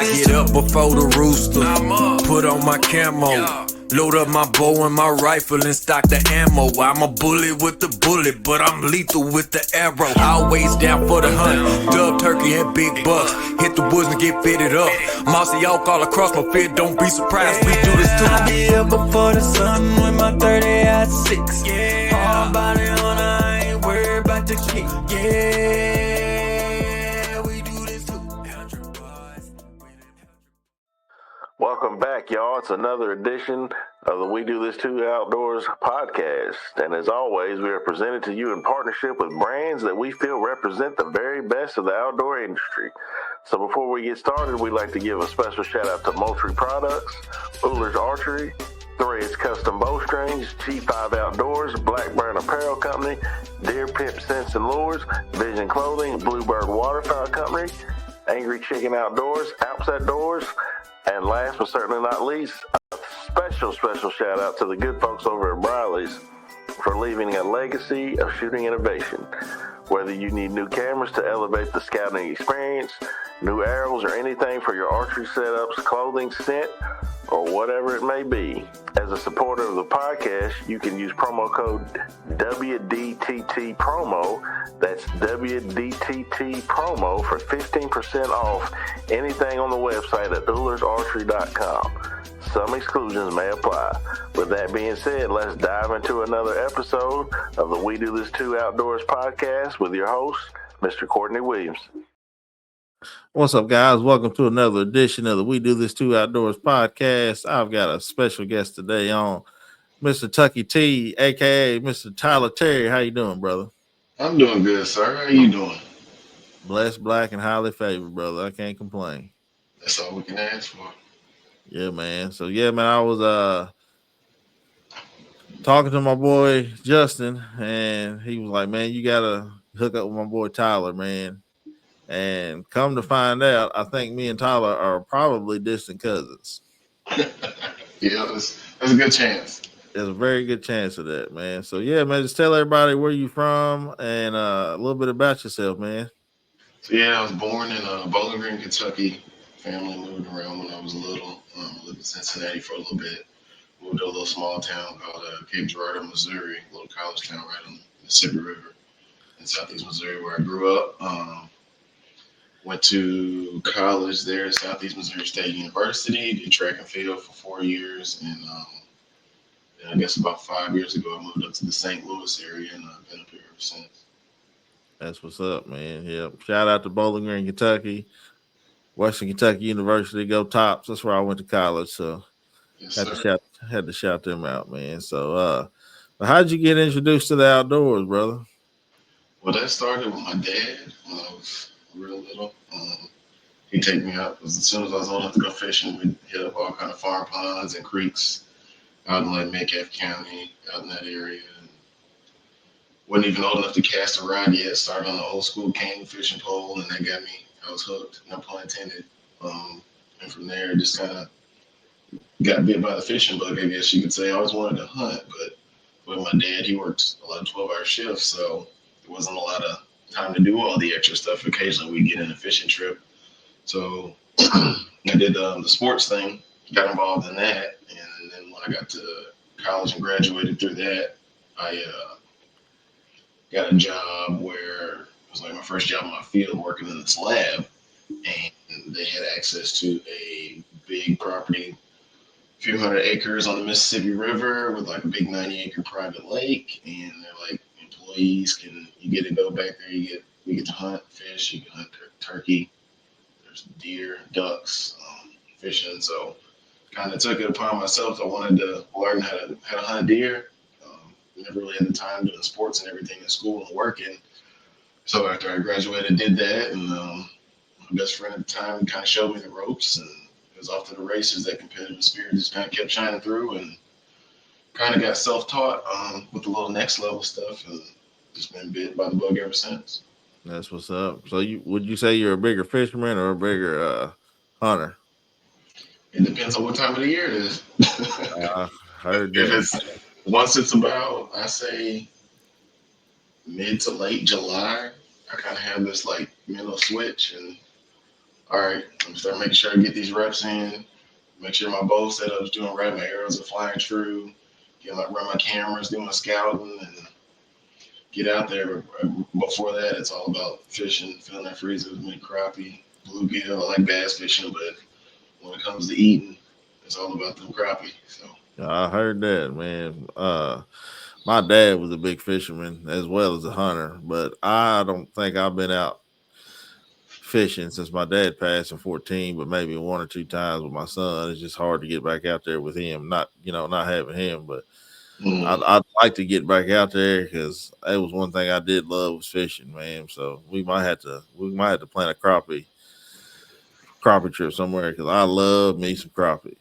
Get up before the rooster, put on my camo, load up my bow and my rifle and stock the ammo. I'm a bully with the bullet, but I'm lethal with the arrow. Always down for the hunt, dub turkey and big bucks. Hit the woods and get fitted up. Mossy oak all across my fit, don't be surprised we do this too. I be up before the sun with my 30 at 6. Hard body on, I ain't worried about the kick. Yeah, we do this too. Welcome back, y'all. It's another edition of the We Do This Too Outdoors podcast. And as always, we are presented to you in partnership with brands that we feel represent the very best of the outdoor industry. So before we get started, we'd like to give a special shout out to Moultrie Products, Ullers Archery, Threads Custom Bowstrings, G5 Outdoors, Blackburn Apparel Company, Deer Pimp Scents and Lures, Vision Clothing, Bluebird Waterfowl Company, Angry Chicken Outdoors, Alps Outdoors, and last but certainly not least, a special shout out to the good folks over at Briley's for leaving a legacy of shooting innovation. Whether you need new cameras to elevate the scouting experience, new arrows, or anything for your archery setups, clothing, scent, or whatever it may be, as a supporter of the podcast, you can use promo code WDTT-PROMO. That's WDTT-PROMO for 15% off anything on the website at UllersArchery.com. Some exclusions may apply. With that being said, let's dive into another episode of the We Do This Too Outdoors podcast with your host, Mr. Courtney Williamson. What's up, guys? Welcome to another edition of the We Do This Too Outdoors podcast. I've got a special guest today on Mr. Tucky T, a.k.a. Mr. Tyler Terry. How you doing, brother? I'm doing good, sir. How you doing? Blessed, black, and highly favored, brother. I can't complain. That's all we can ask for. Yeah, man. So, yeah, man, I was talking to my boy Justin, and he was like, man, you got to hook up with my boy Tyler, man. And come to find out, I think me and Tyler are probably distant cousins. Yeah, there's a good chance. There's a very good chance of that, man. So, yeah, man, just tell everybody where you from and a little bit about yourself, man. So, yeah, I was born in Bowling Green, Kentucky. Family moved around when I was little. Lived in Cincinnati for a little bit. Moved to a little small town called Cape Girardeau, Missouri, a little college town right on the Mississippi River in southeast Missouri where I grew up. Went to college there at Southeast Missouri State University, did track and field for 4 years, and I guess about 5 years ago I moved up to the St. Louis area, and I've been up here ever since. That's what's up, man. Yep. Shout out to Bowling Green, Kentucky, Western Kentucky University, go Tops. That's where I went to college, so Yes, had to shout them out, man. So, how'd you get introduced to the outdoors, brother? Well, that started with my dad when I was real little. He'd take me out as soon as I was old enough to go fishing. We'd hit up all kind of farm ponds and creeks out in like Metcalfe County, out in that area. And wasn't even old enough to cast a rod yet. Started on the old school cane fishing pole, and that got me. I was hooked, no pun intended. And from there, just kind of got bit by the fishing bug, I guess you could say. I always wanted to hunt, but with my dad, he worked a lot of 12-hour shifts, so there wasn't a lot of time to do all the extra stuff. Occasionally we'd get in a fishing trip. So I did the sports thing, got involved in that. And then when I got to college and graduated through that, I got a job where it was like my first job in my field working in this lab. And they had access to a big property, a few hundred acres on the Mississippi River with like a big 90-acre private lake. And they're like, employees you get to go back there, you get to hunt fish, you can hunt turkey, there's deer, ducks, fishing. So kind of took it upon myself. I wanted to learn how to hunt deer. Never really had the time doing sports and everything in school and working. So after I graduated, did that, and my best friend at the time kind of showed me the ropes, and it was off to the races. That competitive spirit just kind of kept shining through, and kind of got self-taught with the little next level stuff, and just been bit by the bug ever since. That's what's up. So would you say you're a bigger fisherman or a bigger hunter? It depends on what time of the year it is. Heard that. Once it's about, I say, mid to late July, I kind of have this like mental switch, and all right, I'm start making sure I get these reps in. Make sure my bow setup's doing right, my arrows are flying true. Run my cameras, do my scouting, and get out there. Before that, it's all about fishing, filling that freezer with me crappie, bluegill. I like bass fishing, but when it comes to eating, it's all about them crappie. So I heard that, man. My dad was a big fisherman as well as a hunter, but I don't think I've been out fishing since my dad passed in 14, but maybe one or two times with my son. It's just hard to get back out there with him, not having him, but I'd like to get back out there because that was one thing I did love was fishing, man. So we might have to plan a crappie trip somewhere because I love me some crappie.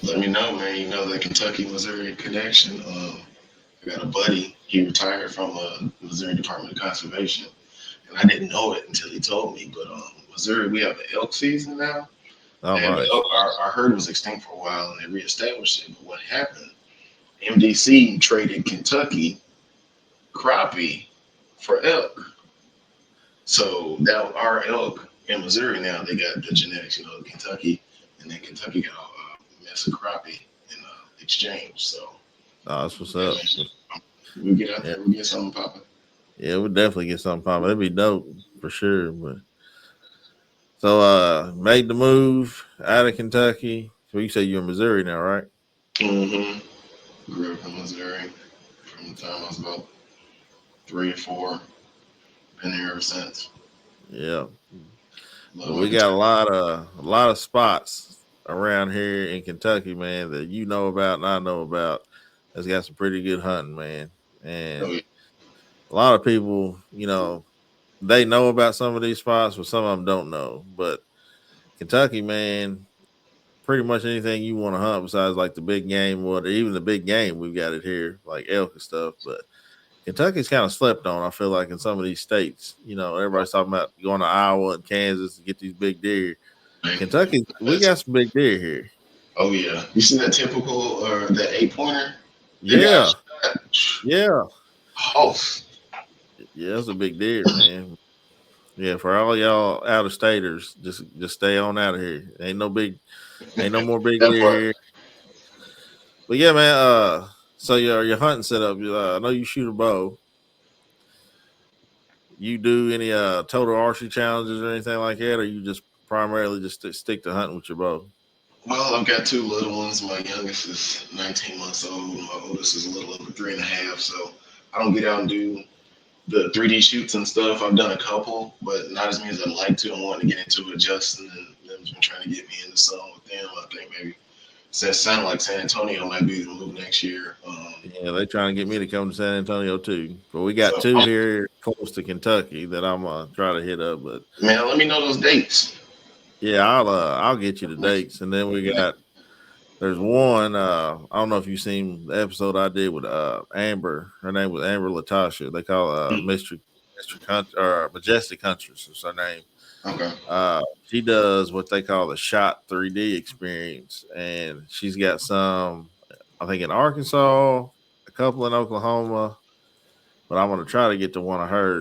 let me know, man. You know the Kentucky Missouri connection. I got a buddy. He retired from the Missouri Department of Conservation, and I didn't know it until he told me. But Missouri, we have an elk season now. Oh, And nice. our herd was extinct for a while, and they reestablished it. But what happened? MDC traded Kentucky crappie for elk. So now our elk in Missouri now they got the genetics, Kentucky, and then Kentucky got a mess of crappie in exchange. So Oh, that's what's up. we get out there, we get something popping. Yeah, we'll definitely get something popping. That'd be dope for sure. But so made the move out of Kentucky. So you say you're in Missouri now, right? Mm-hmm. Grew up in Missouri from the time I was about 3 or 4. Been here ever since. Yeah. Love Well, my we got Kentucky. a lot of spots around here in Kentucky, man, that you know about and I know about. That's got some pretty good hunting, man. Oh, And yeah. a lot of people, they know about some of these spots, but some of them don't know. But Kentucky, man, pretty much anything you want to hunt besides like the big game, or even the big game, we've got it here, like elk and stuff. But Kentucky's kind of slept on, I feel like, in some of these states. Everybody's talking about going to Iowa and Kansas to get these big deer. Man, Kentucky, we got some big deer here. oh yeah. You see that typical or that 8-pointer? The guy Yeah, shot. yeah, Oh, yeah. That's a big deer, man. Yeah, for all y'all out of staters, just stay on out of here. Ain't no more big that deer part. here. But yeah, man. So your hunting setup. I know you shoot a bow. You do any total archery challenges or anything like that, or you just primarily just stick to hunting with your bow? Well, I've got 2 little ones. My youngest is 19 months old. My oldest is a little over 3.5. So I don't get out and do the 3D shoots and stuff. I've done a couple, but not as many as I'd like to. I'm wanting to get into it. Justin and them's been trying to get me into some with them. I think maybe since sounded like San Antonio might be the move next year. Yeah, they trying to get me to come to San Antonio too. But we got So 2 here close to Kentucky that I'm gonna try to hit up. But man, let me know those dates. yeah, I'll get you the dates, and then we got. There's one. I don't know if you've seen the episode I did with Amber. Her name was Amber Latasha. They call Mystery Country or Majestic Huntress is her name. Okay. She does what they call the Shot 3D experience, and she's got some, I think, in Arkansas, a couple in Oklahoma. But I'm gonna try to get to one of her,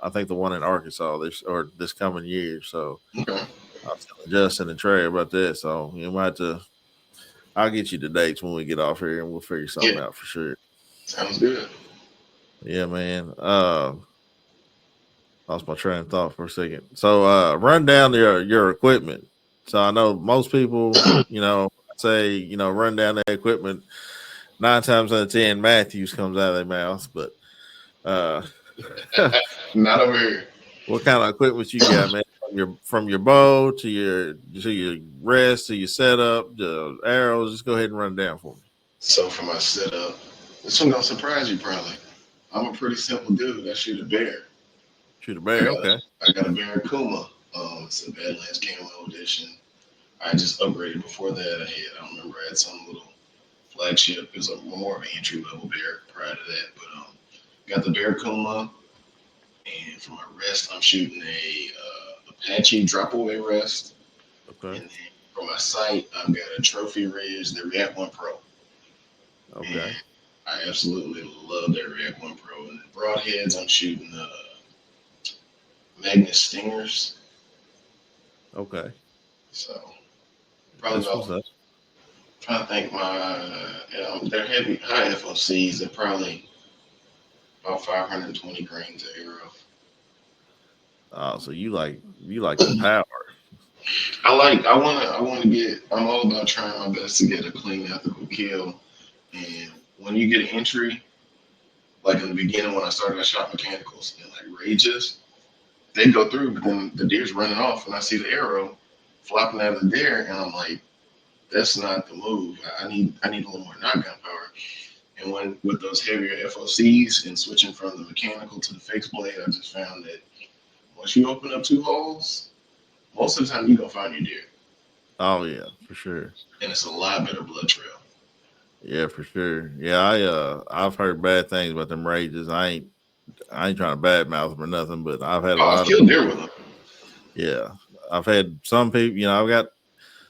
I think the one in Arkansas this coming year. So Okay. I was telling Justin and Trey about that. So you might have to. I'll get you the dates when we get off here, and we'll figure something Yeah. out for sure. Sounds good. Yeah, man. Lost my train of thought for a second. So, run down your equipment. So I know most people, say run down their equipment. 9 times out of 10, Matthews comes out of their mouth. But uh, Not over here. what kind of equipment you got, man? From your bow to your rest to your setup, the arrows. Just go ahead and run it down for me. So for my setup, this one gonna surprise you probably. I'm a pretty simple dude. I shoot a bear. Shoot a I bear. got Okay. I got a Barracuda. It's a Badlands Camo edition. I just upgraded before that. I don't remember. I had some little flagship. It was more of an entry level bear prior to that. But got the Barracuda, and for my rest, I'm shooting a Apache drop away rest. Okay. And then for my sight, I've got a Trophy Ridge, the React One Pro. Okay. And I absolutely love that React One Pro. And the broadheads, I'm shooting Magnus Stingers. Okay. So probably That's what's about, up. trying to think, they're heavy, high FOCs. They're probably about 520 grains of arrow. Oh, so you like the power. I want to get, I'm all about trying my best to get a clean, ethical kill. And when you get an entry, like in the beginning when I started at Shop Mechanicals and like rages, they go through, but then the deer's running off, and I see the arrow flopping out of the deer, and I'm like, that's not the move. I need a little more knockout power. And when with those heavier FOCs and switching from the mechanical to the fixed blade, I just found that once you open up two holes, most of the time you're gonna find your deer. Oh yeah, for sure. And it's a lot better blood trail. Yeah, for sure. Yeah, I've heard bad things about them rages. I ain't trying to badmouth them or nothing, but I've had a Oh, I've lot of killed deer people. with them. Yeah, I've had some people. I've got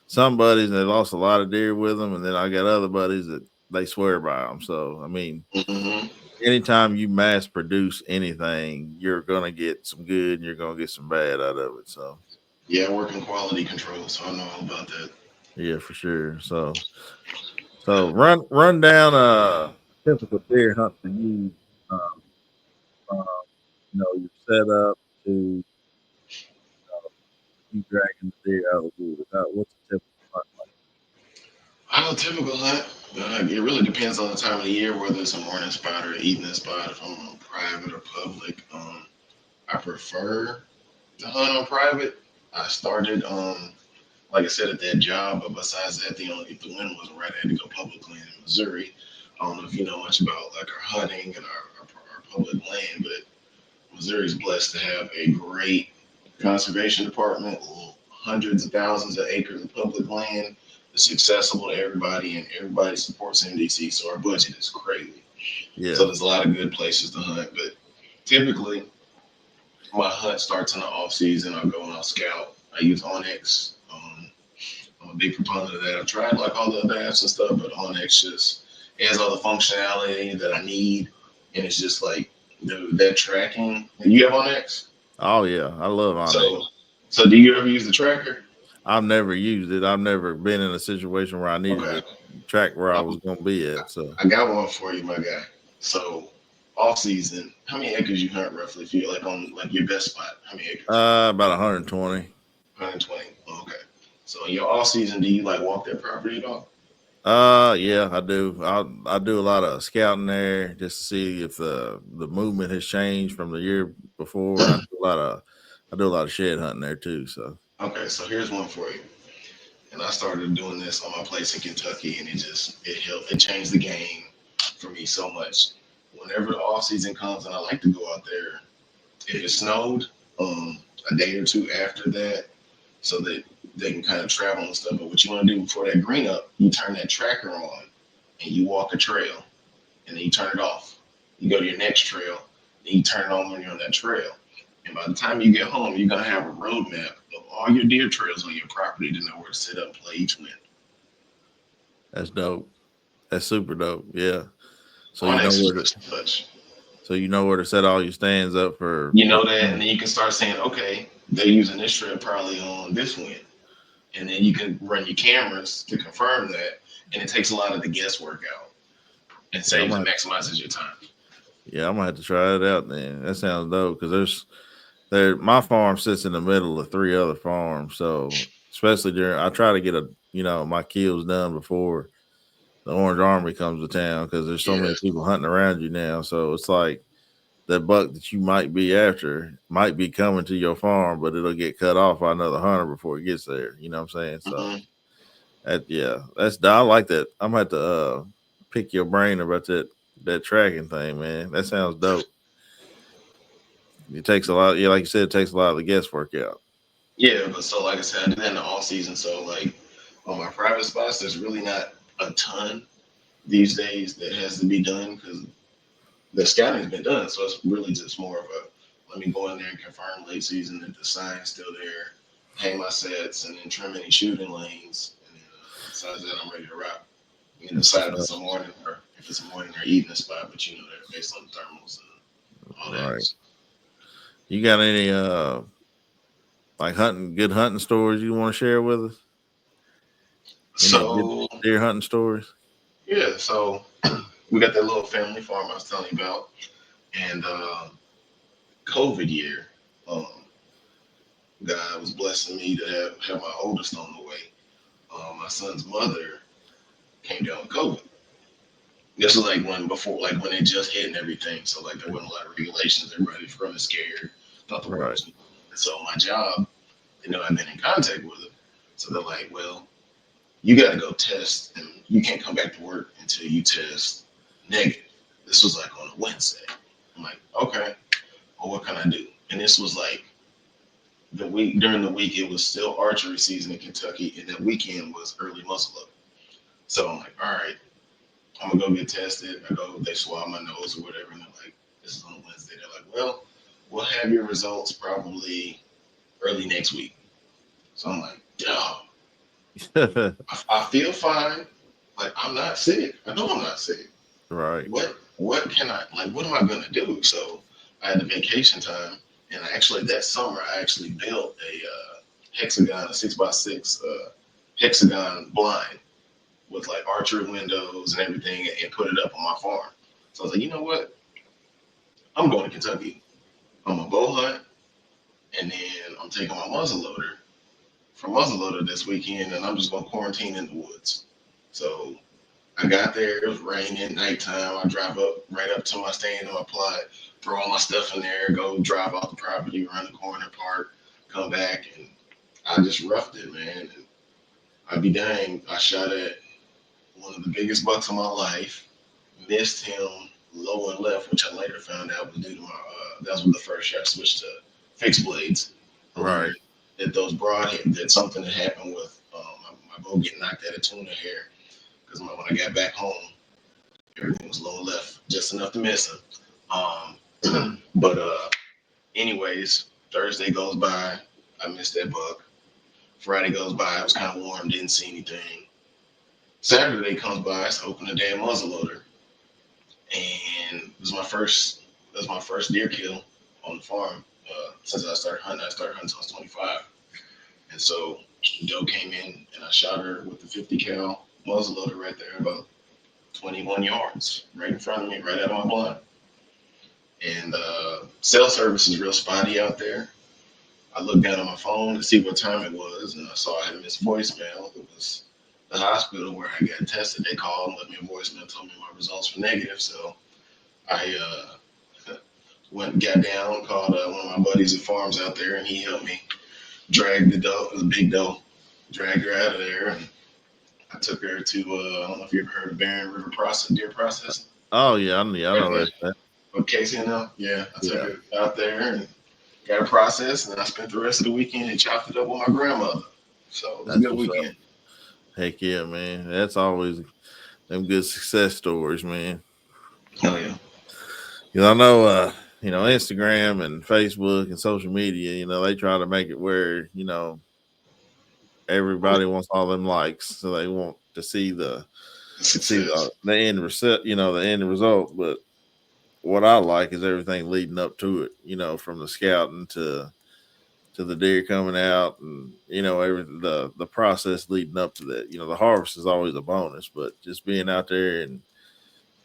some buddies that lost a lot of deer with them, and then I got other buddies that they swear by them. So I mean, Hmm. anytime you mass produce anything, you're gonna get some good and you're gonna get some bad out of it. So Yeah, I work in quality control, so I know all about that. yeah, for sure. So run down a typical deer hunt for you. Um, from your setup to you dragging the deer out of the woods. What's a typical hunt like? I know typical hunt. It really depends on the time of the year, whether it's a morning spot or an evening spot. If I'm on private or public, I prefer to hunt on private. I started, like I said, at that job, but besides that, if the wind wasn't right, I had to go public land in Missouri. I don't know if you know much about like our hunting and our public land, but Missouri's blessed to have a great conservation department, hundreds of thousands of acres of public land. It's accessible to everybody, and everybody supports MDC. So our budget is crazy. So Yeah. there's a lot of good places to hunt. But typically, my hunt starts in the off season. I'll go and I'll scout. I use Onyx. I'm a big proponent of that. I've tried like all the other apps and stuff, but Onyx just has all the functionality that I need, and it's just like that tracking. You have Onyx? Oh yeah, I love Onyx. So, so do you ever use the tracker? I've never used it. I've never been in a situation where I needed Okay, to track where I I, was going to be at. So, I got one for you, my guy. So, off season, how many acres you hunt roughly? If you like on like your best spot, how many acres? about 120. 120. Okay. So in your off season, do you like walk that property at all? Yeah, I do. I do a lot of scouting there just to see if the movement has changed from the year before, and I do a lot of shed hunting there too. So, Okay, so here's one for you. And I started doing this on my place in Kentucky, and it helped. It changed the game for me so much. Whenever the off season comes, and I like to go out there, if it snowed, a day or two after that, so that they can kind of travel and stuff. But what you want to do before that green up, you turn that tracker on, and you walk a trail, and then you turn it off. You go to your next trail, then you turn it on when you're on that trail. And by the time you get home, you're gonna have a roadmap of all your deer trails on your property to know where to set up and play each wind. that's dope. That's super dope. Yeah. So you know Onyx is where to just touch. set all your stands up for You know that, and then you can start saying, okay, they're using this trail probably on this wind. And then you can run your cameras to confirm that. And it takes a lot of the guesswork out and Yeah, saves and maximizes your time. yeah, I'm gonna have to try it out then. That sounds dope because my farm sits in the middle of three other farms. So especially I try to get my kills done before the Orange Army comes to town because there's so many Yes. people hunting around you now. So it's like that buck that you might be after might be coming to your farm, but it'll get cut off by another hunter before it gets there. You know what I'm saying? So Mm-hmm. I like that. I'm gonna have to pick your brain about that tracking thing, man. That sounds dope. It takes a lot, yeah, like you said, it takes a lot of the guesswork out. Yeah, but so like I said, I do that in the off season. So like on my private spots, there's really not a ton these days that has to be done because the scouting's been done. So it's really just more of a let me go in there and confirm late season that the sign's still there, hang my sets, and then trim any shooting lanes. And then besides that, I'm ready to rock. You can That's decide what's if up. it's a morning or if it's a morning or evening spot, but you know that based on the thermals and all Right. that. You got any like good hunting stories you want to share with us? Any good So deer hunting stories? yeah, so we got that little family farm I was telling you about, and COVID year, um, God was blessing me to have my oldest on the way. My son's mother came down with COVID. This was like when it just hit and everything. So like there wasn't a lot of regulations. Everybody was running scared, thought the world Right. was. And so my job, I've been in contact with them. So they're like, well, you got to go test, and you can't come back to work until you test negative. This was like on a Wednesday. I'm like, okay, well, what can I do? And this was like during the week, it was still archery season in Kentucky, and that weekend was early muzzleloader. So I'm like, all right, I'm gonna go get tested. They swab my nose or whatever, and they're like, this is on Wednesday. They're like, well, we'll have your results probably early next week. So I'm like, damn, I feel fine. Like I'm not sick. I know I'm not sick. Right. What can I like? What am I gonna do? So I had the vacation time, and that summer I actually built a hexagon, a 6x6 hexagon blind with like archery windows and everything, and put it up on my farm. So I was like, you know what? I'm going to Kentucky. I'm gonna bow hunt, and then I'm taking my muzzleloader for muzzleloader this weekend, and I'm just gonna quarantine in the woods. So I got there, it was raining, nighttime. I drive right up to my stand on my plot, throw all my stuff in there, go drive off the property, run the corner, park, come back, and I just roughed it, man. And I'd be dang, I shot at one of the biggest bucks of my life, missed him low and left, which I later found out was due to that was when the first shot switched to fixed blades. I Right. learned that that something had happened with my bow getting knocked out of tuna hair. Because when I got back home, everything was low and left, just enough to miss him. But anyways, Thursday goes by, I missed that buck. Friday goes by, it was kind of warm, didn't see anything. Saturday comes by, I open the damn muzzleloader, and it was my first deer kill on the farm since I started hunting. I started hunting since I was 25, and so doe came in, and I shot her with the 50 cal muzzleloader right there, about 21 yards, right in front of me, right out of my blind. And cell service is real spotty out there. I looked down on my phone to see what time it was, and I saw I had a missed voicemail. It was the hospital where I got tested. They called and left me a voicemail, told me my results were negative. So I went and got down, called one of my buddies at farms out there, and he helped me drag the doe, the big doe, dragged her out of there. And I took her to, I don't know if you ever heard of Barren River Deer Processing. Oh yeah, I know that. With Casey and them. Yeah, I took Yeah. her out there and got a process, and then I spent the rest of the weekend and chopped it up with my grandmother. So it was a good weekend. Heck yeah, man. That's always them good success stories, man. Oh yeah. I know Instagram and Facebook and social media, they try to make it where, everybody wants all them likes. So they want to see the end result, the end result. But what I like is everything leading up to it, from the scouting to the deer coming out, and the process leading up to that. The harvest is always a bonus, but just being out there and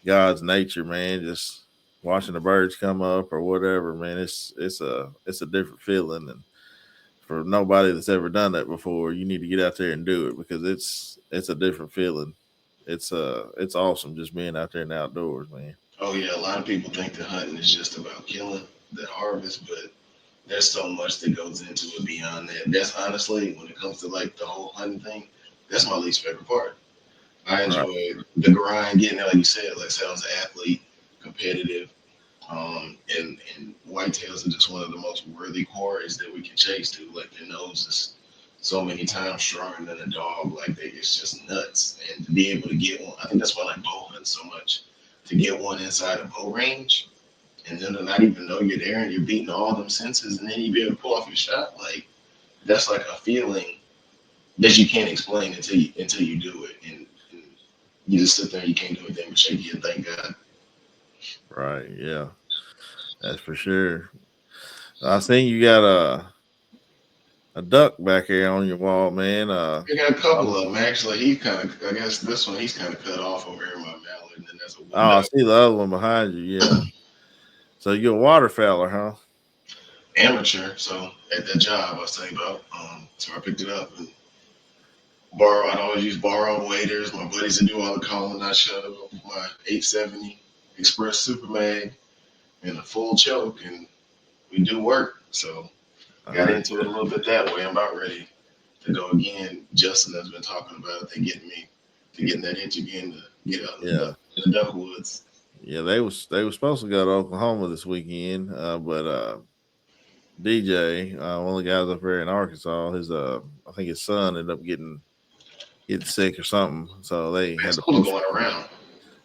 God's nature, man, just watching the birds come up or whatever, man, it's a different feeling. And for nobody that's ever done that before, you need to get out there and do it, because it's a different feeling. It's awesome just being out there in the outdoors, man. Oh yeah, a lot of people think that hunting is just about killing the harvest, but there's so much that goes into it beyond that. That's honestly, when it comes to like the whole hunting thing, that's my least favorite part. I enjoy the grind, getting there, like you said. Like say I was an athlete, competitive, and whitetails are just one of the most worthy quarries that we can chase to. Like their nose is so many times stronger than a dog. Like it's just nuts. And to be able to get one, I think that's why I like bow hunting so much. To get one inside a bow range, and then to not even know you're there and you're beating all them senses, and then you be able to pull off your shot. Like that's like a feeling that you can't explain until you do it, and you just sit there and you can't do anything but shake your head, thank God. Right. Yeah, that's for sure. I think you got a duck back here on your wall, man. I got a couple of them actually. I guess this one he's kind of cut off over here in my mallard, and then there's a wood I duck. see the other one behind you. Yeah. So you're a waterfowler, huh? Amateur. So at that job I was telling you about, so I picked it up and I'd always use borrowed waders. My buddies would do all the calling. I shut up my 870 Express Super Mag and a full choke, and we do work. So got into it a little bit that way. I'm about ready to go again. Justin has been talking about it. They get me to get in that itch again to get out in the duck woods. Yeah, they was supposed to go to Oklahoma this weekend, but DJ, one of the guys up there in Arkansas, I think his son ended up getting sick or something, so they had to going around.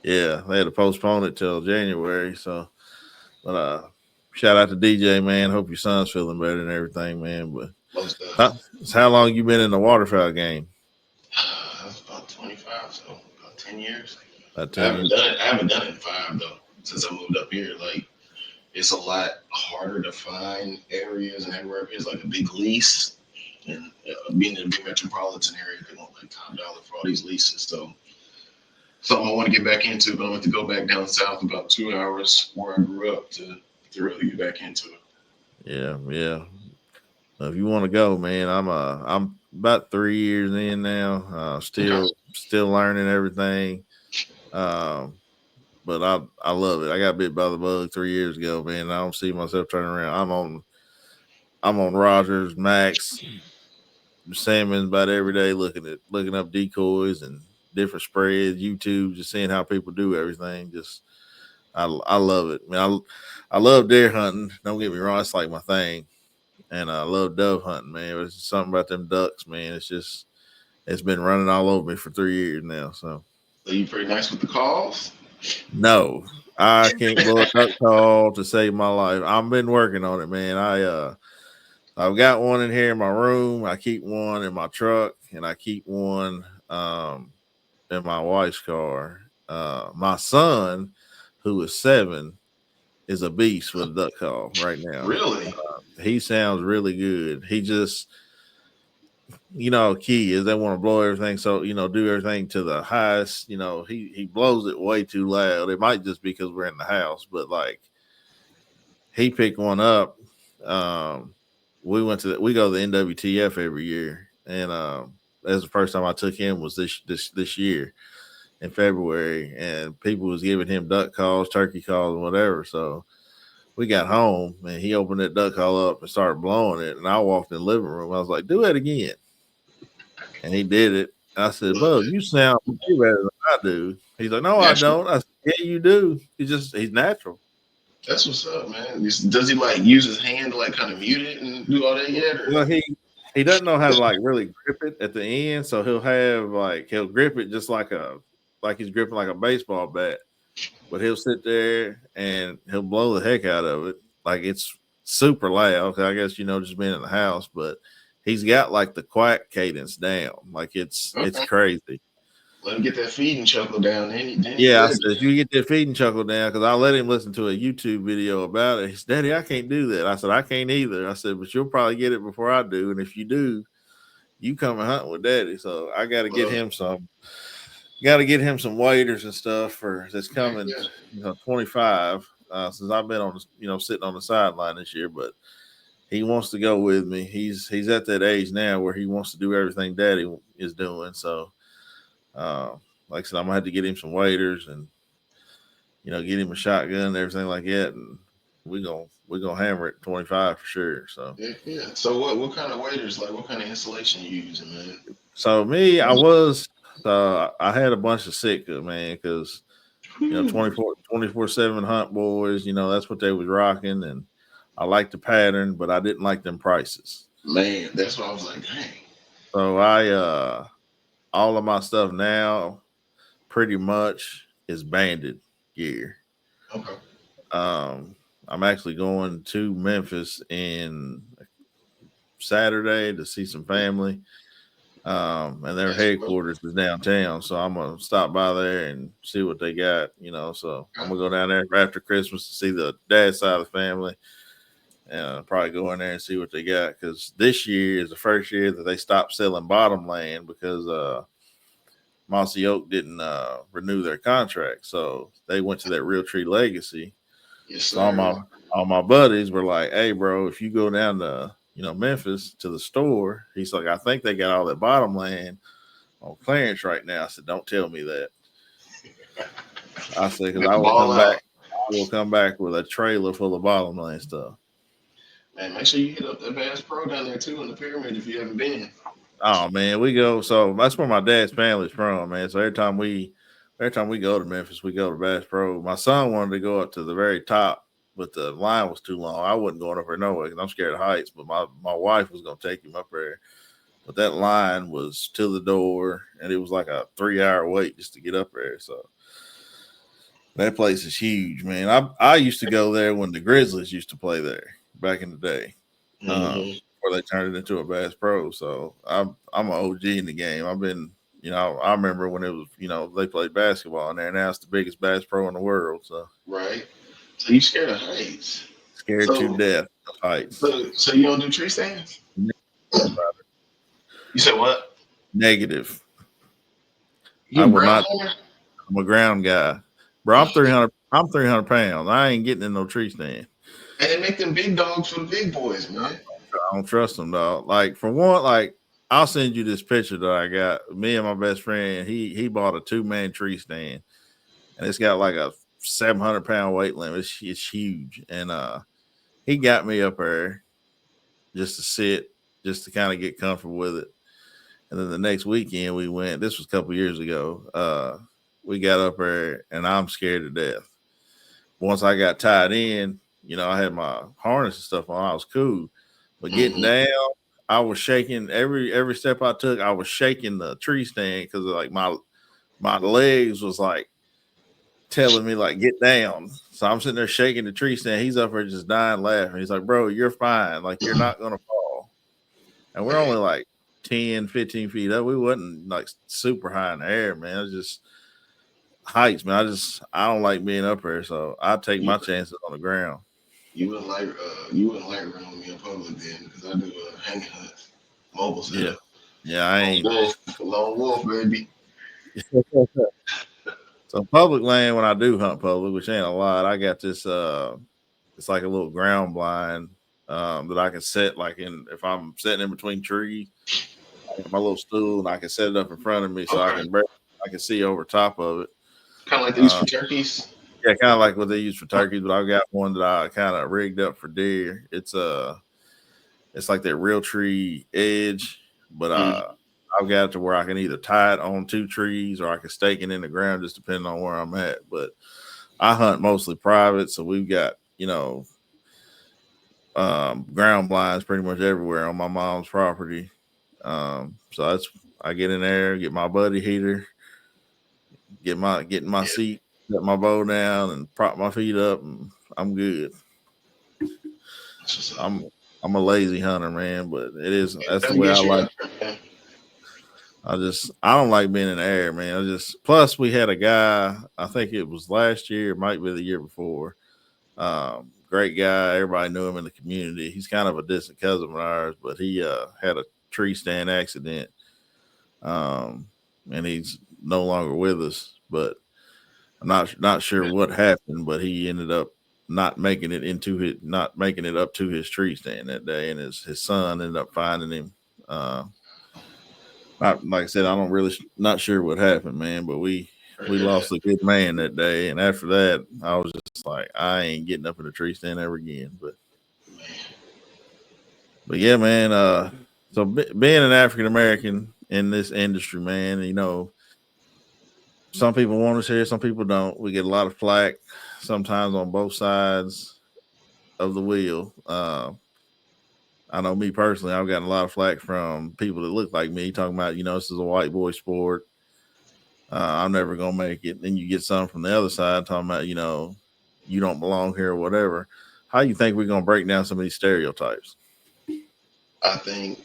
Yeah, they had to postpone it till January. So, but shout out to DJ, man. Hope your son's feeling better and everything, man. But how long you been in the waterfowl game? About 25, so about 10 years. I haven't done it in 5 though since I moved up here. Like it's a lot harder to find areas and everywhere. It's like a big lease, and being in a big metropolitan area, they want like $top dollar for all these leases. So something I want to get back into, but I want to go back down south about 2 hours where I grew up to really get back into it. Yeah. If you want to go, man, I'm about 3 years in now. Still learning everything. But I love it. I got bit by the bug 3 years ago, man. I don't see myself turning around. I'm on Rogers, Max, salmon about every day, looking up decoys and different spreads, YouTube, just seeing how people do everything. Just I love it. I mean, I love deer hunting. Don't get me wrong, it's like my thing. And I love dove hunting, man. It's just something about them ducks, man. It's been running all over me for 3 years now. So you pretty nice with the calls? No, I can't blow a duck call to save my life. I've been working on it, man. I've got one in here in my room. I keep one in my truck, and I keep one in my wife's car. My son, who is 7, is a beast with a duck call right now. Really? He sounds really good. He just, key is they want to blow everything. So, do everything to the highest, he blows it way too loud. It might just be because we're in the house, but like he picked one up. We go to the NWTF every year. And, that's the first time I took him was this year in February, and people was giving him duck calls, turkey calls, and whatever. So we got home and he opened that duck call up and started blowing it. And I walked in the living room. I was like, do it again. And he did it. I said, Bub, you sound way better than I do. He's like, no, natural. I don't. I said, yeah, you do. He's natural. That's what's up, man. Does he like use his hand to like kind of mute it and do all that yet? Or? Well, he doesn't know how to like really grip it at the end. So he'll grip it just like he's gripping like a baseball bat. But he'll sit there and he'll blow the heck out of it. Like it's super loud. I guess, just being in the house, but he's got like the quack cadence down. Like it's crazy. Let him get that feeding chuckle down. Then I said, if you get that feeding chuckle down, because I let him listen to a YouTube video about it. He said, Daddy, I can't do that. I said, I can't either. I said, but you'll probably get it before I do. And if you do, you come and hunt with Daddy. So I got to get him some. Got to get him some waders and stuff that's coming. 25. Since I've been on, sitting on the sideline this year, but he wants to go with me. He's at that age now where he wants to do everything Daddy is doing. So, like I said, I'm gonna have to get him some waders and get him a shotgun and everything like that, and we're gonna hammer it 25 for sure. So yeah. So what kind of waders? Like what kind of installation you using, man? So me, I had a bunch of Sitka, man, because 24/7 hunt boys, that's what they was rocking, and I liked the pattern, but I didn't like them prices. Man, that's what I was like, dang. So I all of my stuff now pretty much is banded gear. Okay. I'm actually going to Memphis in Saturday to see some family. And their headquarters is downtown, so I'm gonna stop by there and see what they got, so I'm gonna go down there after Christmas to see the dad side of the family, and probably go in there and see what they got, because this year is the first year that they stopped selling bottom land because Mossy Oak didn't renew their contract, so they went to that Realtree Legacy. Yes, So sir. all my buddies were like, "Hey, bro, if you go down to Memphis to the store," he's like, "I think they got all that bottom land on clearance right now." I said, "Don't tell me that." I said, "Because I will Ball come back. out. I will come back with a trailer full of bottom land stuff." Man, make sure you hit up that Bass Pro down there too in the pyramid if you haven't been. Oh man, we go. So that's where my dad's family's from, man. So every time we go to Memphis, we go to Bass Pro. My son wanted to go up to the very top, but the line was too long. I wasn't going up there no way because I'm scared of heights. But my wife was gonna take him up there. But that line was to the door, and it was like a 3-hour wait just to get up there. So that place is huge, man. I used to go there when the Grizzlies used to play there back in the day. Mm-hmm. Before they turned it into a Bass Pro. So I'm an OG in the game. I've been, I remember when it was, they played basketball in there. Now it's the biggest Bass Pro in the world. So Right. So you scared of heights? scared to So, death of heights. so you don't do tree stands? You said what? Negative. You I a will ground not. owner? I'm a ground guy, bro. I'm 300. I'm 300 pounds. I ain't getting in no tree stand. And they make them big dogs for the big boys, man. I don't trust them, dog. Like for one, like I'll send you this picture that I got. Me and my best friend, he bought a 2-man tree stand, and it's got like a 700-pound weight limit. It's huge, and he got me up there just to sit, just to kind of get comfortable with it. And then the next weekend we went. This was a couple years ago. We got up there, and I'm scared to death. Once I got tied in, I had my harness and stuff on. I was cool, but getting down, I was shaking every step I took. I was shaking the tree stand because like my legs was like telling me like get down. So I'm sitting there shaking the tree stand. He's up there just dying laughing. He's like, "Bro, you're fine. Like you're not gonna fall." And we're only like 10, 15 feet up. We wasn't like super high in the air, man. It was just heights, man. I don't like being up there, so I take my chances on the ground. You wouldn't like running with me in public then, because I do a hanging hunt, mobile Yeah. setup. Yeah, I ain't. Lone wolf, baby. So public land, when I do hunt public, which ain't a lot, I got this it's like a little ground blind that I can set like if I'm sitting in between trees, I got my little stool and I can set it up in front of me so Okay. I can see over top of it. Kind of like they use for turkeys. Yeah, kind of like what they use for turkeys, but I've got one that I kind of rigged up for deer. It's like that Realtree edge, but I've got it to where I can either tie it on 2 trees or I can stake it in the ground, just depending on where I'm at. But I hunt mostly private, so we've got ground blinds pretty much everywhere on my mom's property. So I get in there, get my buddy heater, get in my seat, set my bow down, and prop my feet up, and I'm good. I'm a lazy hunter, man, but that's the way I like. I don't like being in the air, man. Plus we had a guy, I think it was last year, it might be the year before. Great guy, everybody knew him in the community. He's kind of a distant cousin of ours, but he had a tree stand accident. And he's no longer with us, but I'm not sure what happened, but he ended up not making it up to his tree stand that day, and his son ended up finding him. Like I said, not sure what happened, man, but we lost a good man that day, and after that, I was just like, I ain't getting up in the tree stand ever again. But yeah, man. So being an African American in this industry, man, some people want us here, some people don't. We get a lot of flack sometimes on both sides of the wheel. I know me personally, I've gotten a lot of flack from people that look like me, talking about, this is a white boy sport. I'm never gonna make it. Then you get some from the other side talking about, you don't belong here or whatever. How you think we're gonna break down some of these stereotypes? I think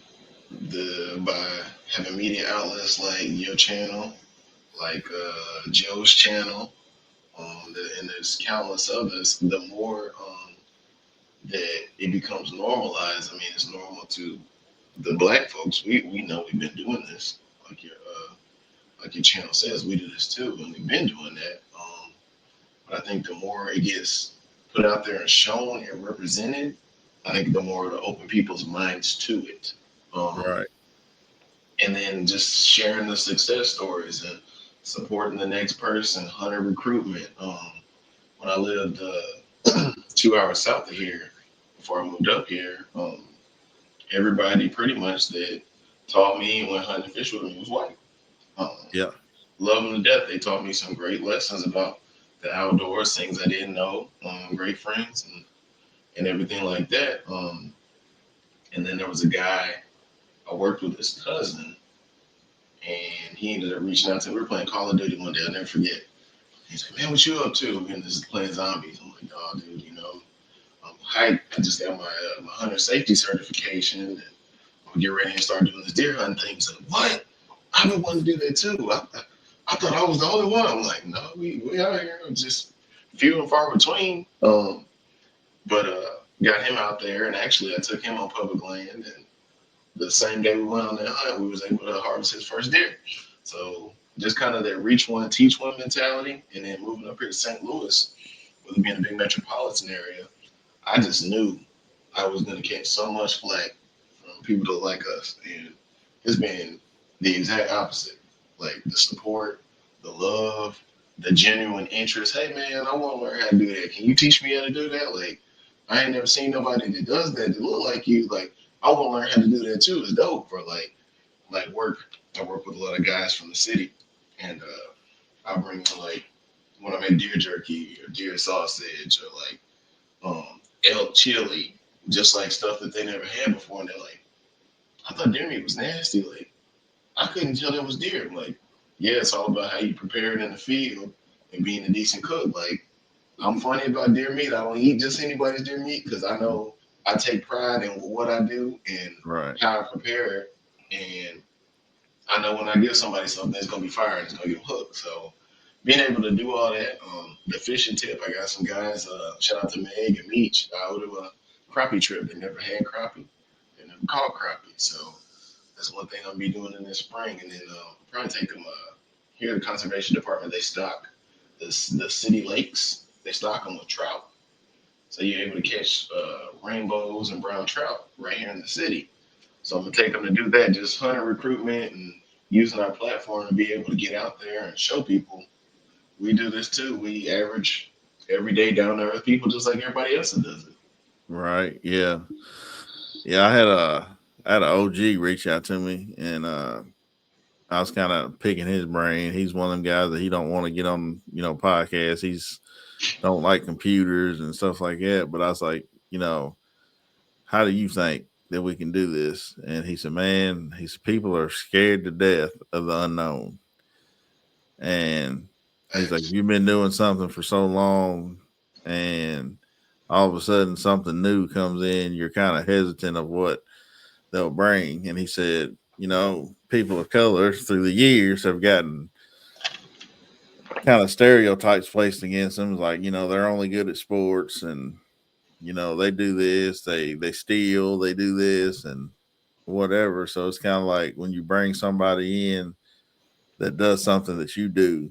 by having media outlets like your channel, like Joe's channel, and there's countless others, that it becomes normalized. I mean, it's normal to the black folks. We know we've been doing this, like your channel says, we do this too, and we've been doing that. But I think the more it gets put out there and shown and represented, I think the more it'll open people's minds to it. Right. And then just sharing the success stories and supporting the next person, hunter recruitment. When I lived 2 hours south of here, before I moved up here, everybody pretty much that taught me and went hunting fish with me was white. Um, Yeah. Love them to death. They taught me some great lessons about the outdoors, things I didn't know, great friends and everything like that. And then there was a guy, I worked with his cousin, and he ended up reaching out to me. We were playing Call of Duty one day, I'll never forget. He's like, man, what you up to? And this is playing zombies. I'm like, oh, dude, I just got my hunter safety certification, and I'm get ready and start doing this deer hunting thing. He's like, what? I've been wanting to do that too. I thought I was the only one. I'm like, no, we out here, just few and far between. But got him out there, and actually I took him on public land, and the same day we went on that hunt, we was able to harvest his first deer. So just kind of that reach one, teach one mentality, and then moving up here to St. Louis, with it being a big metropolitan area, I just knew I was going to catch so much flack from people that like us, and it's been the exact opposite. Like the support, the love, the genuine interest. Hey man, I want to learn how to do that. Can you teach me how to do that? Like I ain't never seen nobody that does that that look like you. Like I want to learn how to do that too. It's dope for like work. I work with a lot of guys from the city, and I bring in like when I make deer jerky or deer sausage or like elk chili, just like stuff that they never had before, and they're like, I thought deer meat was nasty. Like I couldn't tell that was deer. I'm like, yeah, it's all about how you prepare it in the field and being a decent cook. Like I'm funny about deer meat. I don't eat just anybody's deer meat because I know I take pride in what I do and Right. how I prepare it. And I know when I give somebody something, it's gonna be fire and it's gonna get them hooked. So being able to do all that, the fishing tip, I got some guys. Shout out to Meg and Meech. I owed them a crappie trip. They never had crappie. They never caught crappie. So that's one thing I'll be doing in this spring. And then probably take them here at the conservation department. They stock the city lakes. They stock them with trout. So you're able to catch rainbows and brown trout right here in the city. So I'm gonna take them to do that, just hunter recruitment and using our platform to be able to get out there and show people we do this too. We average everyday down to earth people just like everybody else that does it. Right. Yeah. Yeah. I had an OG reach out to me, and I was kind of picking his brain. He's one of them guys that he don't want to get on, podcasts. He's don't like computers and stuff like that. But I was like, how do you think that we can do this? And he said, man, people are scared to death of the unknown. And he's like, you've been doing something for so long, and all of a sudden something new comes in, you're kind of hesitant of what they'll bring. And he said, people of color through the years have gotten kind of stereotypes placed against them, like, they're only good at sports, and they do this, they steal, they do this and whatever. So it's kind of like when you bring somebody in that does something that you do,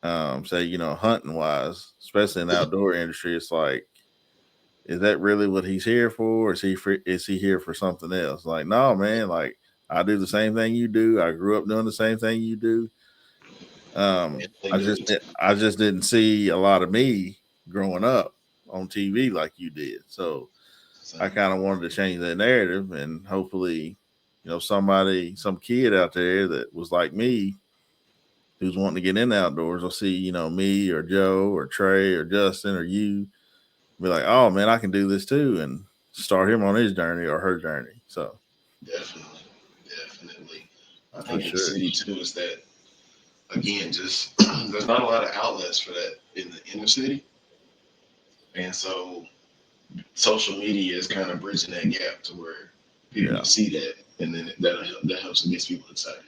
say, hunting wise, especially in the outdoor industry, it's like, is that really what he's here for? Or is he here for something else? Like, no, man, like I do the same thing you do. I grew up doing the same thing you do. I just didn't see a lot of me growing up on TV like you did. So I kind of wanted to change that narrative, and hopefully, some kid out there that was like me, who's wanting to get in the outdoors, will see, me or Joe or Trey or Justin or you, be like, oh man, I can do this too, and start him on his journey or her journey. So definitely. I think in the city too is that, again, just there's not a lot of outlets for that in the inner city, and so social media is kind of bridging that gap to where people can see that, and then that helps and gets people excited.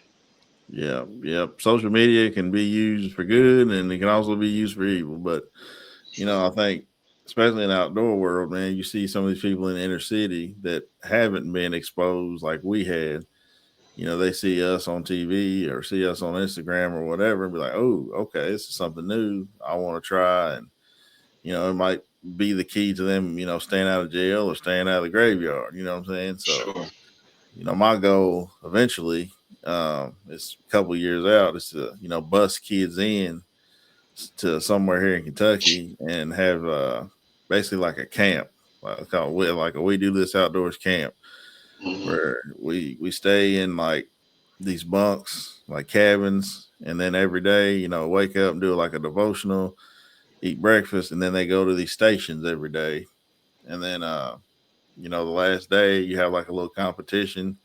Yeah. Social media can be used for good, and it can also be used for evil. But I think especially in the outdoor world, man, you see some of these people in the inner city that haven't been exposed like we had. They see us on TV or see us on Instagram or whatever and be like, oh, okay, this is something new I want to try. And, it might be the key to them, staying out of jail or staying out of the graveyard. You know what I'm saying? So, Sure. My goal eventually, it's a couple years out, is to, bus kids in to somewhere here in Kentucky and have basically like a camp, like a We Do This Outdoors camp, where we stay in like these bunks, like cabins, and then every day, wake up and do like a devotional, eat breakfast, and then they go to these stations every day. And then the last day you have like a little competition,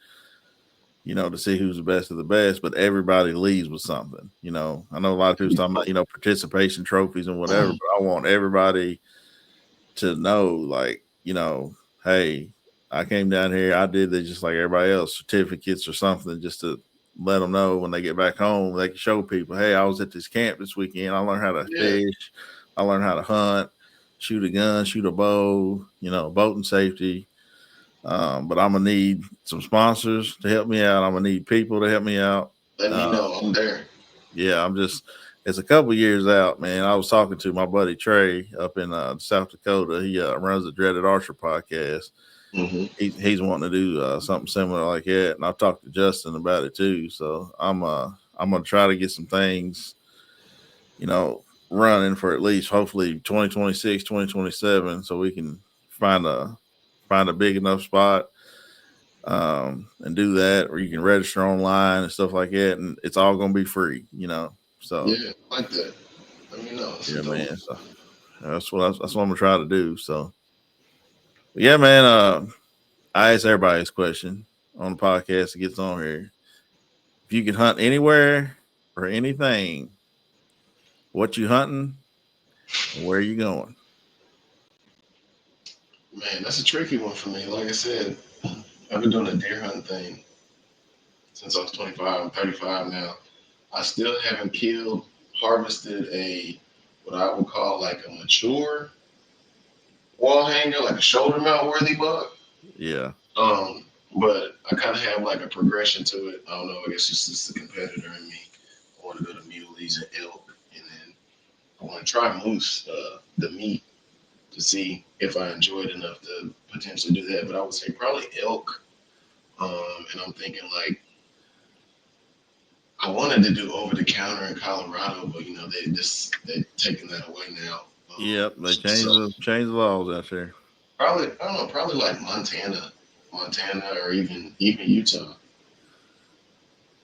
to see who's the best of the best, but everybody leaves with something. I know a lot of people talking about, participation trophies and whatever, but I want everybody to know, like, hey, I came down here, I did this just like everybody else, certificates or something, just to let them know when they get back home, they can show people, hey, I was at this camp this weekend. I learned how to fish. I learned how to hunt, shoot a gun, shoot a bow, boating safety. But I'm going to need some sponsors to help me out. I'm going to need people to help me out. Let me know. I'm there. Yeah, it's a couple years out, man. I was talking to my buddy Trey up in South Dakota. He runs the Dreaded Archer podcast. Mm-hmm. He's wanting to do something similar like that, and I've talked to Justin about it too. So I'm gonna try to get some things, running for at least hopefully 2026, 2027, so we can find a big enough spot and do that, or you can register online and stuff like that, and it's all gonna be free, So yeah, like that. Let me know. Yeah, man. So that's what I'm gonna try to do. So yeah, man. I ask everybody this question on the podcast that gets on here. If you could hunt anywhere or anything, what you hunting and where you going? Man, that's a tricky one for me. Like I said, I've been doing a deer hunting thing since I was 25. I'm 35 now. I still haven't harvested what I would call like a mature wall hanger, like a shoulder mount worthy buck. Yeah. But I kind of have like a progression to it. I don't know. I guess it's just the competitor in me. I want to go to muleys and elk, and then I want to try moose, the meat, to see if I enjoy it enough to potentially do that. But I would say probably elk. And I'm thinking like I wanted to do over the counter in Colorado, but they're taking that away now. Yep, they changed the laws out there. Probably I don't know, probably like Montana, or even Utah.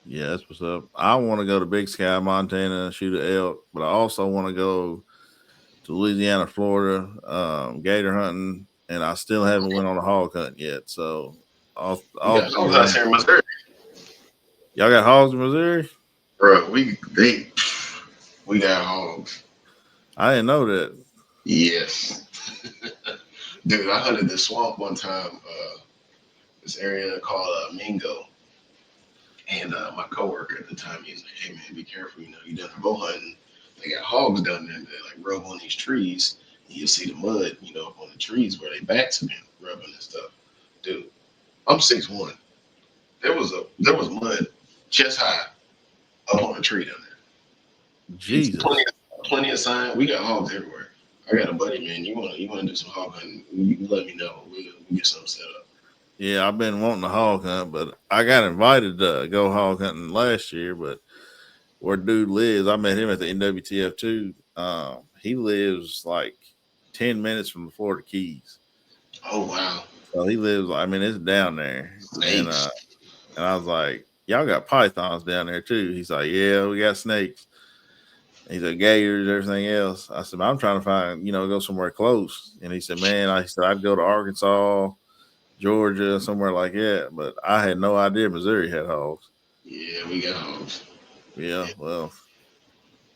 Yeah, that's what's up. I want to go to Big Sky, Montana, shoot an elk, but I also want to go to Louisiana, Florida, gator hunting, and I still haven't went on a hog hunt yet. So hogs out here in Missouri. Y'all got hogs in Missouri? Bro, we got hogs. I didn't know that. Yes. Dude, I hunted the swamp one time, this area called Mingo. And my coworker at the time, he's like, hey man, be careful, you down there bow hunting. They got hogs down there, they like rub on these trees, and you'll see the mud, up on the trees where they backs have been rubbing and stuff. Dude, I'm 6'1". There was mud chest high up on a tree down there. Jesus. Plenty of sign. We got hogs everywhere. I got a buddy, man. You wanna do some hog hunting? You let me know. We'll get something set up. Yeah, I've been wanting to hog hunt, but I got invited to go hog hunting last year. But where dude lives, I met him at the NWTF too. He lives like 10 minutes from the Florida Keys. Oh wow! So he lives. I mean, it's down there, and I was like, y'all got pythons down there too. He's like, yeah, we got snakes. He's like, gators, everything else. I said, I'm trying to find, go somewhere close. And he said, man, I'd go to Arkansas, Georgia, somewhere like that. But I had no idea Missouri had hogs. Yeah, we got hogs. Yeah, well,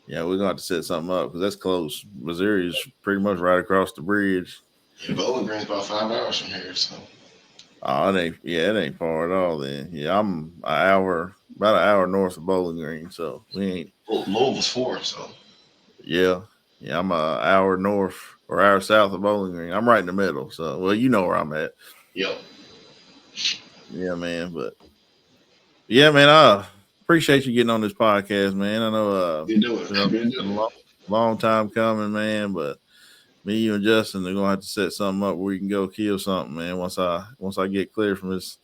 yeah, we're going to have to set something up because that's close. Missouri is pretty much right across the bridge. Yeah, Bowling Green's about 5 hours from here, so. Oh, it ain't far at all then. Yeah, I'm about an hour north of Bowling Green, so we ain't. Well, Louisville's 4, so. Yeah. Yeah, I'm a hour north or hour south of Bowling Green. I'm right in the middle. So, well, you know where I'm at. Yep. Yeah, man. But yeah, man, I appreciate you getting on this podcast, man. I know You do it. been a, Happy to do been a it. long time coming, man. But me, you, and Justin are gonna have to set something up where we can go kill something, man. Once I get clear from this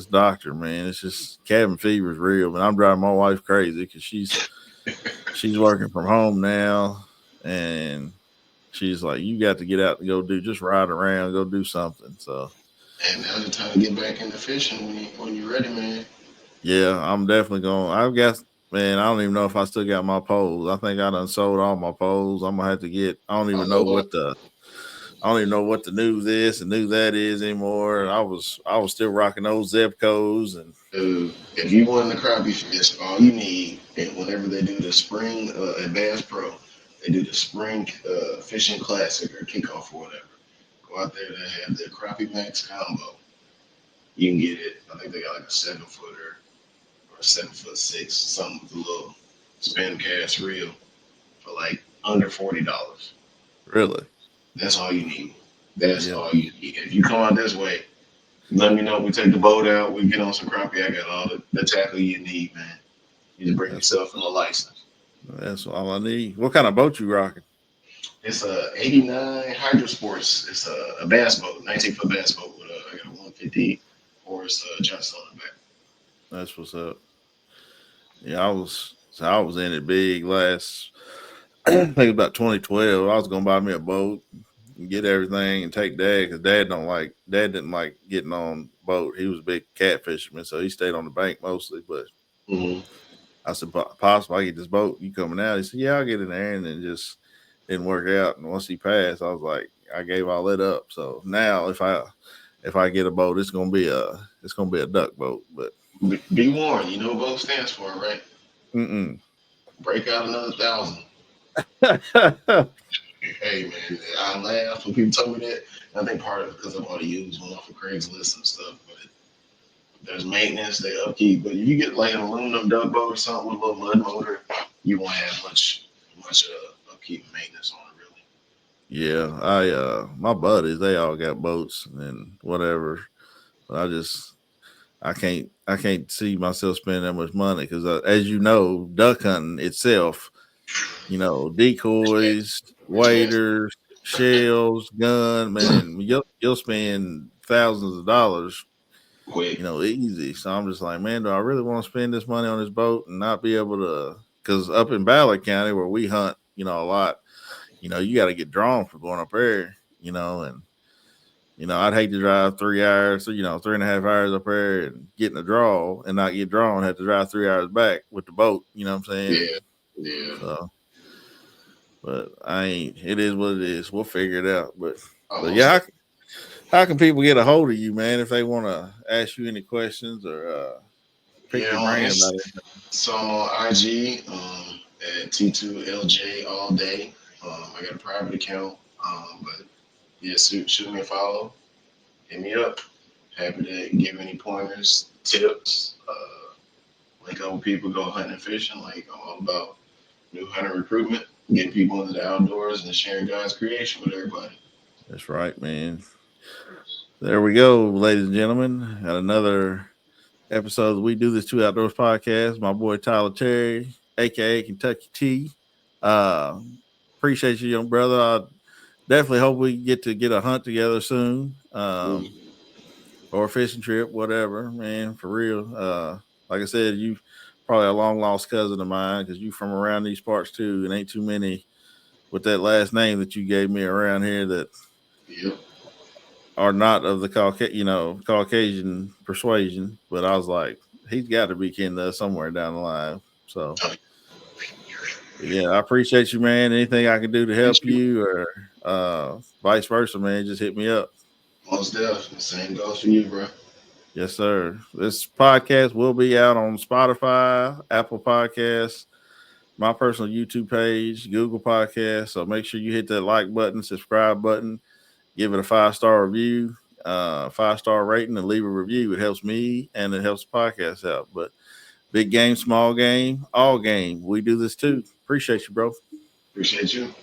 doctor, man. It's just cabin fever is real, man. I'm driving my wife crazy because she's working from home now, and she's like, "You got to get out and go do just ride around, go do something." So And now's the time to get back into fishing when you're ready, man. yeah, I'm definitely going. I've got, man. I don't even know if I still got my poles. I think I done sold all my poles. I'm gonna have to get. Oh, Lord. I don't even know what the new this and new that is anymore. I was still rocking those Zebcos and If you want the crappie fish, all you need, and whenever they do the spring advanced pro, they do the spring fishing classic or kickoff or whatever. Go out there, they have the crappie max combo. You can get it. I think they got like a 7-footer or a 7'6", something with a little spin cast reel for like under $40. really, That's all you need. That's yeah, all you need. If you come out this way, let me know. We take the boat out. We get on some crappie. I got all the tackle you need, man. You just bring that's yourself and a license. that's all I need. What kind of boat you rocking? It's a '89 Hydro Sports. It's a bass boat, 19-foot bass boat with I got a 150 horse Johnson on the back. That's what's up. Yeah, I was in it big last. I think about 2012. I was gonna buy me a boat and get everything and take dad because dad didn't like getting on boat. He was a big cat fisherman, so he stayed on the bank mostly. But Mm-hmm. I said, possible I get this boat. You coming out? He said, yeah, I'll get in there, and then just didn't work out. And once he passed, I was like, I gave all that up. So now if I get a boat, it's gonna be a duck boat. But Be warned. You know what boat stands for, right? mm Break out another 1,000. mm. Hey man, I laughed when people told me that. I think part of it because I bought a used one off of Craigslist and stuff. But there's maintenance, they upkeep. But if you get like an aluminum duck boat or something with a little mud motor, you won't have much upkeep and maintenance on it really. Yeah, my buddies, they all got boats and whatever. But I can't see myself spending that much money because as you know, duck hunting itself, decoys, Expensive, waders, shells, gun, man, you'll spend thousands of dollars, quick. easy. So I'm just like, man, do I really want to spend this money on this boat and not be able to? Because up in Ballard County where we hunt, a lot, you got to get drawn for going up there, and I'd hate to drive 3 hours, 3.5 hours up there and get in a draw and not get drawn, have to drive 3 hours back with the boat, you know what I'm saying? Yeah, yeah. So, but it is what it is. We'll figure it out. But Almost yeah, there. how can people get a hold of you, man, if they want to ask you any questions or pick Yeah, your brain about it? so I'm on IG at T2LJ all day. I got a private account, but yeah, shoot me a follow, hit me up. Happy to give any pointers, tips, link up with people, go hunting and fishing. Like I'm all about new hunter recruitment, getting people into the outdoors and sharing God's creation with everybody. That's right, man. There we go, ladies and gentlemen. Got another episode of We Do This Two Outdoors podcast. My boy Tyler Terry, aka Kentucky T. Uh, appreciate you, young brother. I definitely hope we get a hunt together soon, or a fishing trip, whatever, man. For real. Like I said, you probably a long lost cousin of mine because you from around these parts too, and ain't too many with that last name that you gave me around here that Yep. are not of the Caucasian persuasion. But I was like, he's got to be kin to us somewhere down the line. So, but yeah, I appreciate you, man. Anything I can do to help Thank you. you or vice versa, man, just hit me up. Most definitely. Same goes for you, bro. Yes, sir. This podcast will be out on Spotify, Apple Podcasts, my personal YouTube page, Google Podcasts. So make sure you hit that like button, subscribe button, give it a 5-star review, 5-star rating, and leave a review. It helps me and it helps the podcast out. But big game, small game, all game. We do this too. Appreciate you, bro. Appreciate you.